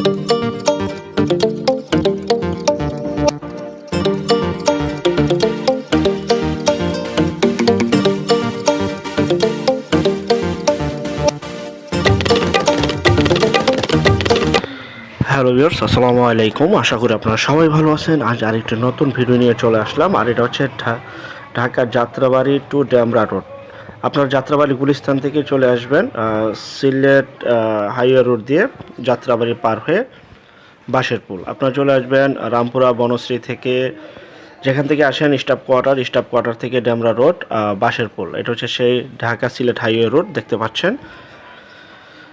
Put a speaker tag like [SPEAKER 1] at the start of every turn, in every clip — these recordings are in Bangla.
[SPEAKER 1] হ্যালো ভিউয়ার্স, আসসালামু আলাইকুম। আশা করি আপনারা সবাই ভালো আছেন। আজ আরেকটি নতুন ভিডিও নিয়ে চলে আসলাম, আর এটা হচ্ছে ঢাকার যাত্রাবাড়ি টু ডেমরা রোড। আপনার যাত্রাবাড়ি গুলিস্তান থেকে চলে আসবেন সিলেট হাইওয়ে রোড দিয়ে যাত্রাবাড়ি পার হয়ে বাঁশের পুল। আপনারা চলে আসবেন রামপুরা বনশ্রী থেকে, যেখান থেকে আসেন স্টাফ কোয়ার্টার থেকে ডেমরা রোড বাঁশের পুল। এটা হচ্ছে সেই ঢাকা সিলেট হাইওয়ে রোড দেখতে পাচ্ছেন।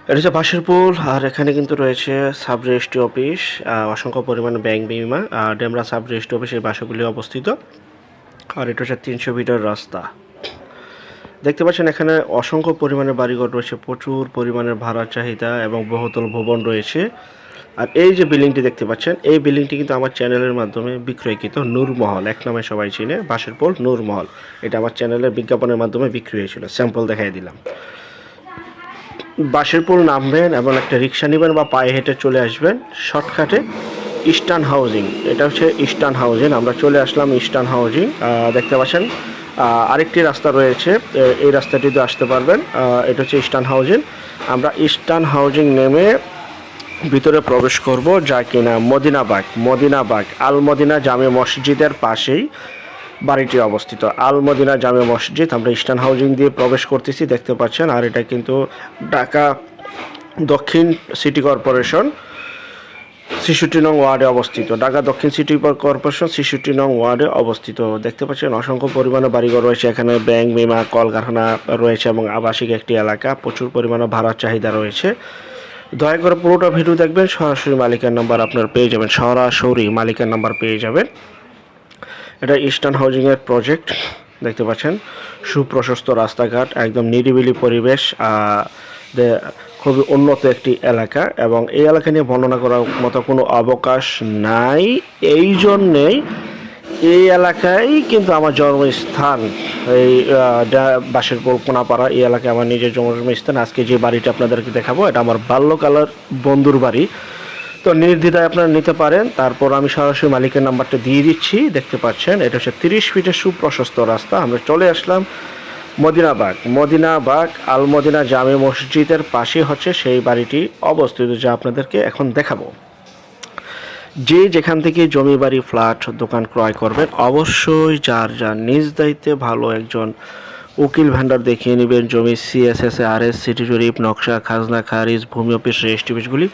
[SPEAKER 1] এটা হচ্ছে বাঁশের পুল, আর এখানে কিন্তু রয়েছে সাব রেজিস্ট্রি অফিস, অসংখ্য পরিমাণে ব্যাংক বিমা, ডেমরা সাব রেজিস্ট্রি অফিস এই বাসাগুলি অবস্থিত। আর এটা হচ্ছে 300 মিটার রাস্তা দেখতে পাচ্ছেন। এখানে অসংখ্য পরিমাণে বাড়িঘর রয়েছে, প্রচুর পরিমাণের ভাড়ার চাহিদা এবং বহুতল ভবন রয়েছে। আর এই যে বিল্ডিংটি দেখতে পাচ্ছেন, এই বিল্ডিংটি কিন্তু আমার চ্যানেলের মাধ্যমে বিক্রয়কৃত। নূরমহল, এক নামে সবাই চিনে, বাঁশের পুল নূরমহল। এটা আমার চ্যানেলের বিজ্ঞাপনের মাধ্যমে বিক্রি হয়েছিল, স্যাম্পল দেখাই দিলাম। বাঁশের পুল নামবেন এবং একটা রিক্সা নেবেন বা পায়ে হেঁটে চলে আসবেন শর্টকাটে ইস্টার্ন হাউজিং। এটা হচ্ছে ইস্টার্ন হাউজিং। আমরা চলে আসলাম ইস্টার্ন হাউজিং। দেখতে পাচ্ছেন আরেকটি রাস্তা রয়েছে, এই রাস্তাটিতে আসতে পারবেন। এটা হচ্ছে ইস্টার্ন হাউজিং। আমরা ইস্টার্ন হাউজিং নেমে ভিতরে প্রবেশ করব, যা কিনা মদিনাবাগ আল মদিনা জামে মসজিদের পাশেই বাড়িটি অবস্থিত। আল মদিনা জামে মসজিদ। আমরা ইস্টার্ন হাউজিং দিয়ে প্রবেশ করতেছি, দেখতে পাচ্ছেন। আর এটা কিন্তু ঢাকা দক্ষিণ সিটি কর্পোরেশন ৬৬ নং ওয়ার্ডে অবস্থিত। ঢাকা দক্ষিণ সিটি কর্পোরেশন ৬৬ নং ওয়ার্ডে অবস্থিত। দেখতে পাচ্ছেন অসংখ্য পরিমাণে বাড়িঘর রয়েছে এখানে, ব্যাংক বিমা কলকারখানা রয়েছে এবং আবাসিক একটি এলাকা। প্রচুর পরিমাণে ভাড়ার চাহিদা রয়েছে। দয়া করে পুরোটা ভিডিও দেখবেন, সরাসরি মালিকের নাম্বার আপনার পেয়ে যাবেন, সরাসরি মালিকের নাম্বার পেয়ে যাবেন। এটা ইস্টার্ন হাউজিংয়ের প্রজেক্ট দেখতে পাচ্ছেন। সুপ্রশস্ত রাস্তাঘাট, একদম নিরিবিলি পরিবেশ, খুবই উন্নত একটি এলাকা, এবং এই এলাকা নিয়ে বর্ণনা করার মতো কোনো অবকাশ নাই। এই জন্যেই এই এলাকায় কিন্তু আমার জন্মস্থান, এই বাঁশের পুল কোনাপাড়া, এই এলাকায় আমার নিজের জন্মস্থান। আজকে যে বাড়িটা আপনাদেরকে দেখাবো, এটা আমার বাল্যকালের বন্ধুর বাড়ি। তো নির্দ্বিধায় আপনারা নিতে পারেন। তারপর আমি সরাসরি মালিকের নাম্বারটা দিয়ে দিচ্ছি, দেখতে পাচ্ছেন। এটা হচ্ছে 30 ফিটের সুপ্রশস্ত রাস্তা। আমরা চলে আসলাম মদিনাবাগ আল মদিনা জামে মসজিদের পাশে হচ্ছে সেই বাড়িটি অবস্থিত, যা আপনাদেরকে এখন দেখাবো। যে যেখান থেকে জমি বাড়ি ফ্ল্যাট দোকান ক্রয় করবেন, অবশ্যই যার নিজ দায়িত্বে ভালো একজন উকিল ভেন্ডার দেখিয়ে নেবেন। জমি CSS RS সিটি জরিপ নকশা খাজনা খারিজ ভূমি অফিস রেজিস্ট্রি অফিসগুলি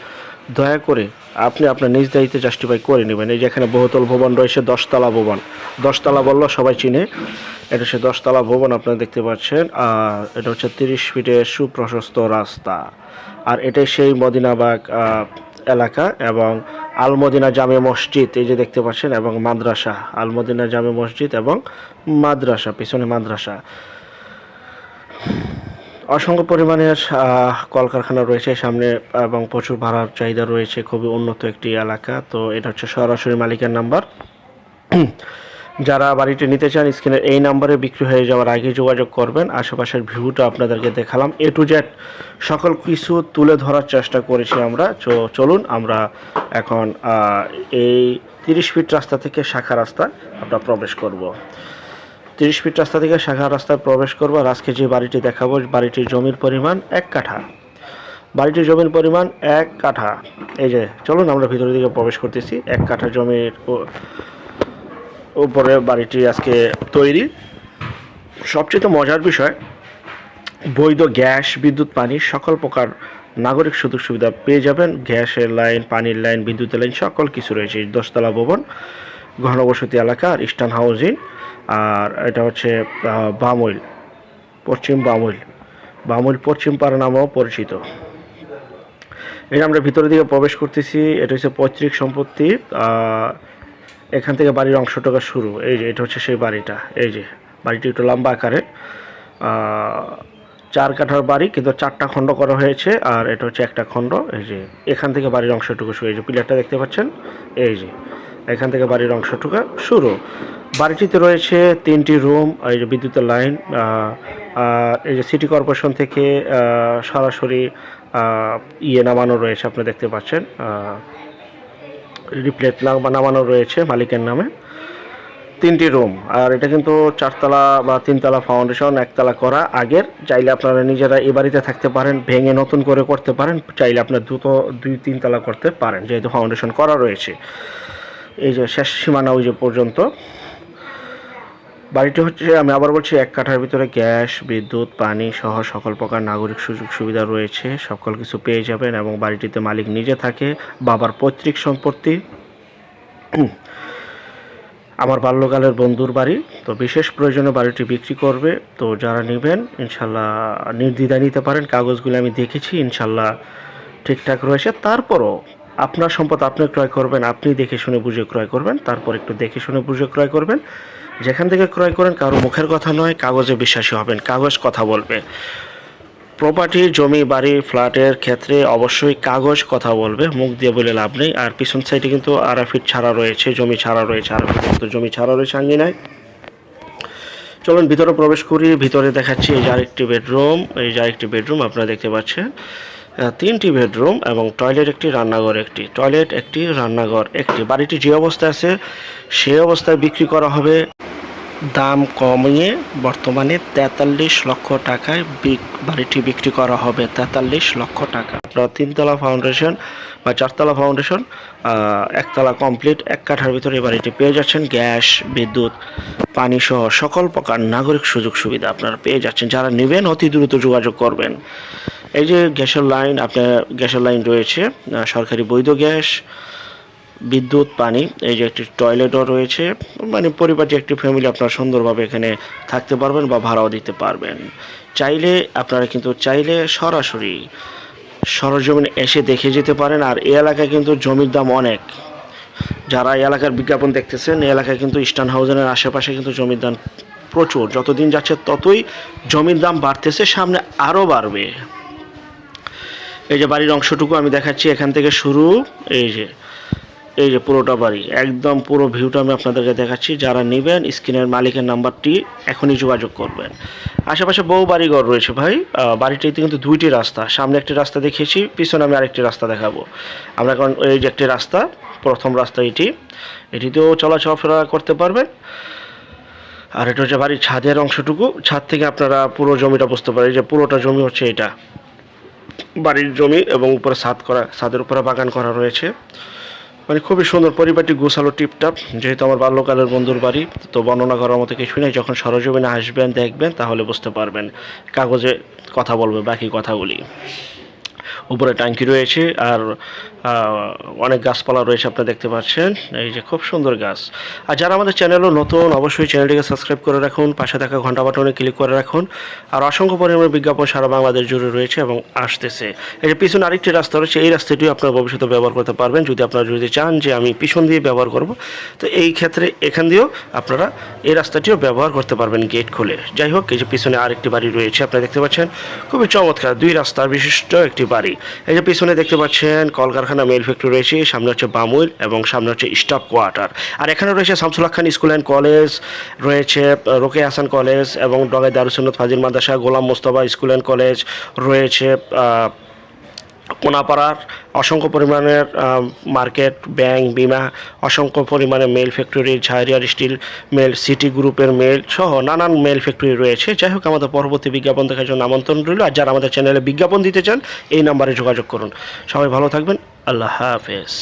[SPEAKER 1] দয়া করে আপনি আপনার নিজ দায়িত্বে জাস্টিফাই করে নেবেন। এই যে এখানে বহুতল ভবন রয়েছে, 10তলা ভবন, 10তলা বললো সবাই চিনে। এটা হচ্ছে 10তলা ভবন, আপনারা দেখতে পাচ্ছেন। আর এটা হচ্ছে 30 ফিটের সুপ্রশস্ত রাস্তা। আর এটাই সেই মদিনাবাগ এলাকা এবং আল মদিনা জামে মসজিদ, এই যে দেখতে পাচ্ছেন, এবং মাদ্রাসা, আল মদিনা জামে মসজিদ এবং মাদ্রাসা, পিছনে মাদ্রাসা। অসংখ্য পরিমাণের কলকারখানা রয়েছে সামনে এবং প্রচুর ভাড়ার চাহিদা রয়েছে। খুবই উন্নত একটি এলাকা। তো এটা হচ্ছে সরাসরি মালিকের নাম্বার। যারা বাড়িটি নিতে চান, স্ক্রিনের এই নাম্বারে বিক্রি হয়ে যাওয়ার আগে যোগাযোগ করবেন। আশেপাশের ভিউটা আপনাদেরকে দেখালাম, A to Z সকল কিছু তুলে ধরার চেষ্টা করেছি আমরা। চলুন আমরা এখন এই 30 ফিট রাস্তা থেকে শাখা রাস্তায় আমরা প্রবেশ করব। 30 ফিট রাস্তা থেকে শাখা রাস্তায় প্রবেশ করবো। আর আজকে যে বাড়িটি দেখাবো, বাড়িটির জমির পরিমাণ 1 কাঠা। বাড়িটির জমির পরিমাণ 1 কাঠা। এই যে চলুন আমরা ভিতরের দিকে প্রবেশ করতেছি। 1 কাঠা জমির উপরে বাড়িটি আজকে তৈরি। সবচেয়ে মজার বিষয়, বৈধ গ্যাস বিদ্যুৎ পানি সকল প্রকার নাগরিক সুযোগ সুবিধা পেয়ে যাবেন। গ্যাসের লাইন, পানির লাইন, বিদ্যুতের লাইন সকল কিছু রয়েছে। 10তলা ভবন, ঘনবসতি এলাকা, আর ইস্টার্ন হাউজিং। আর এটা হচ্ছে পশ্চিম পশ্চিম পাড়া নামেও পরিচিত। এটা আমরা ভিতরের দিকে প্রবেশ করতেছি। এটা হচ্ছে পৈতৃক সম্পত্তি। এখান থেকে বাড়ির অংশটুকু শুরু। এই যে এটা হচ্ছে সেই বাড়িটা। এই যে বাড়িটি একটু লম্বা আকারের, 4 কাঠার বাড়ি, কিন্তু 4টা খণ্ড করা হয়েছে। আর এটা হচ্ছে একটা খণ্ড। এই যে এখান থেকে বাড়ির অংশটুকু শুরু। এই যে পিলারটা দেখতে পাচ্ছেন, এই যে এখান থেকে বাড়ির অংশটুকু শুরু। বাড়িটিতে রয়েছে 3টি রুম, এই যে বিদ্যুতের লাইন। এই যে সিটি কর্পোরেশন থেকে সরাসরি নামানো রয়েছে, আপনি দেখতে পাচ্ছেন রিপ্লেট নামানো রয়েছে মালিকের নামে। 3টি রুম, আর এটা কিন্তু 4তলা বা 3তলা ফাউন্ডেশন, 1তলা করা আগের। চাইলে আপনারা নিজেরা এই বাড়িতে থাকতে পারেন, ভেঙে নতুন করে করতে পারেন, চাইলে আপনার 2-3তলা করতে পারেন যেহেতু ফাউন্ডেশন করা রয়েছে। এই যে শেষ সীমানা ওই যে পর্যন্ত। বাড়িটি হচ্ছে, আমি আবার বলছি, 1 কাঠার ভিতরে গ্যাস, বিদ্যুৎ, পানি সহ সকল প্রকার নাগরিক সুযোগ সুবিধা রয়েছে, সকল কিছু পেয়ে যাবেন। এবং বাড়িটিতে মালিক নিজে থাকে, বাবার পৈতৃক সম্পত্তি, আমার বাল্যকালের বন্ধুর বাড়ি। তো বিশেষ প্রয়োজনে বাড়িটি বিক্রি করবে, তো যারা নেবেন ইনশাল্লাহ নির্দ্বিধায় নিতে পারেন। কাগজগুলো আমি দেখেছি, ইনশাল্লাহ ঠিকঠাক রয়েছে। তারপরও আপনার সম্পদ আপনি ক্রয় করবেন, আপনি দেখে শুনে বুঝে ক্রয় করবেন, তারপর একটু দেখে শুনে বুঝে ক্রয় করবেন। যেখান থেকে ক্রয় করেন কারো মুখের কথা নয়, কাগজে বিশ্বাসী হবেন, কাগজ কথা বলবে। প্রপার্টি, জমি, বাড়ি, ফ্ল্যাটের ক্ষেত্রে অবশ্যই কাগজ কথা বলবে, মুখ দিয়ে বলে লাভ নেই। আর পিছন সাইডে কিন্তু 1.5 ফিট ছাড়া রয়েছে, জমি ছাড়া রয়েছে, 1.5 ফিট কিন্তু জমি ছাড়া রয়েছে আঙ্গিনায়। চলুন ভিতরে প্রবেশ করি। ভিতরে দেখাচ্ছি এই যে আরেকটি বেডরুম, এই যে আরেকটি বেডরুম আপনারা দেখতে পাচ্ছেন। 3টি বেডরুম এবং টয়লেট একটি, রান্নাঘর একটি, টয়লেট একটি, রান্নাঘর একটি। বাড়িটি যে অবস্থায় আছে সেই অবস্থায় বিক্রি করা হবে। দাম কমিয়ে বর্তমানে 43 লক্ষ টাকায় বাড়িটি বিক্রি করা হবে, 43 লক্ষ টাকা। 3তলা ফাউন্ডেশন বা 4তলা ফাউন্ডেশন, 1তলা কমপ্লিট, 1 কাঠার ভিতরে এই বাড়িটি পেয়ে যাচ্ছেন। গ্যাস, বিদ্যুৎ, পানি সহ সকল প্রকার নাগরিক সুযোগ সুবিধা আপনারা পেয়ে যাচ্ছেন। যারা নেবেন অতি দ্রুত যোগাযোগ করবেন। এই যে গ্যাসের লাইন, আপনার গ্যাসের লাইন রয়েছে, সরকারি বৈধ গ্যাস, বিদ্যুৎ, পানি। এই যে একটি টয়লেটও রয়েছে, মানে পরিবারটি, একটি ফ্যামিলি আপনারা সুন্দরভাবে এখানে থাকতে পারবেন বা ভাড়াও দিতে পারবেন। চাইলে আপনারা কিন্তু সরাসরি সরজমিনে এসে দেখে যেতে পারেন। আর এই এলাকায় কিন্তু জমির দাম অনেক। যারা এই এলাকার বিজ্ঞাপন দেখতেছেন, এই এলাকায় কিন্তু ইস্টার্ন হাউজিংয়ের আশেপাশে কিন্তু জমির দাম প্রচুর। যতদিন যাচ্ছে ততই জমির দাম বাড়তেছে, সামনে আরও বাড়বে। এই যে বাড়ির অংশটুকু আমি দেখাচ্ছি, এখান থেকে শুরু, এই যে পুরোটা বাড়ি, একদম পুরো ভিউটা আমি আপনাদেরকে দেখাচ্ছি। যারা নেবেন স্ক্রিনের মালিকের নাম্বারটি এখনই যোগাযোগ করবেন। আশেপাশে বহু বাড়িঘর রয়েছে ভাই। বাড়িটিতে কিন্তু 2টি রাস্তা, সামনে একটি রাস্তা দেখিয়েছি, পিছনে আমি আরেকটি রাস্তা দেখাবো। আমরা এখন এই যে একটি রাস্তা, প্রথম রাস্তা এটিতেও চলাফেরা করতে পারবেন। আর এটা হচ্ছে বাড়ির ছাদের অংশটুকু, ছাদ থেকে আপনারা পুরো জমিটা বুঝতে পারেন। যে পুরোটা জমি হচ্ছে এটা বাড়ির জমি, এবং উপরে ছাদের উপরে বাগান করা রয়েছে। মানে খুবই সুন্দর, পরিবারটি গোছালো, টিপটাপ। যেহেতু আমার বাল্যকালের বন্ধুর বাড়ি, তো বর্ণনা করার মতো কিছুই নেই। যখন সরজমিনে আসবেন, দেখবেন, তাহলে বুঝতে পারবেন। কাগজে কথা বলবে বাকি কথাগুলি। উপরে ট্যাঙ্কি রয়েছে, আর অনেক গাছপালা রয়েছে আপনারা দেখতে পাচ্ছেন। এই যে খুব সুন্দর গাছ। আর যারা আমাদের চ্যানেলও নতুন, অবশ্যই চ্যানেলটিকে সাবস্ক্রাইব করে রাখুন, পাশে থাকা ঘন্টা বাটনে ক্লিক করে রাখুন। আর অসংখ্য পরিমাণের বিজ্ঞাপন সারা বাংলাদেশ জুড়ে রয়েছে এবং আসতেছে। এই যে পিছনে আরেকটি রাস্তা রয়েছে, এই রাস্তাটিও আপনারা ভবিষ্যতে ব্যবহার করতে পারবেন। আপনারা যদি চান যে আমি পিছন দিয়ে ব্যবহার করব, তো এই ক্ষেত্রে এখান দিয়েও আপনারা এই রাস্তাটিও ব্যবহার করতে পারবেন গেট খুলে। যাই হোক, এই যে পিছনে আরেকটি বাড়ি রয়েছে আপনারা দেখতে পাচ্ছেন, খুবই চমৎকার 2 রাস্তার বিশিষ্ট একটি বাড়ি। এই যে পিছনে দেখতে পাচ্ছেন কলকারখানা, মেল ফ্যাক্টরি রয়েছে, সামনে হচ্ছে বামুইল এবং সামনে হচ্ছে স্টাফ কোয়ার্টার। আর এখানে রয়েছে Shamsul Haque Khan school and college, রয়েছে রোকেয়া হাসান কলেজ এবং Dogai Darus Sunnat Fazil Madrasa, Golam Mostafa school and college রয়েছে। কোনাপাড়ার অসংখ্য পরিমাণের মার্কেট, ব্যাংক, বিমা, অসংখ্য পরিমাণে মেল ফ্যাক্টরি, ঝাড়িয়ার স্টিল মেল, সিটি গ্রুপের মেল সহ নানান মেল ফ্যাক্টরি রয়েছে। যাই হোক, আমাদের পরবর্তী বিজ্ঞাপন দেখার জন্য আমন্ত্রণ রইল। আর যারা আমাদের চ্যানেলে বিজ্ঞাপন দিতে চান, এই নাম্বারে যোগাযোগ করুন। সবাই ভালো থাকবেন, আল্লাহ হাফেজ।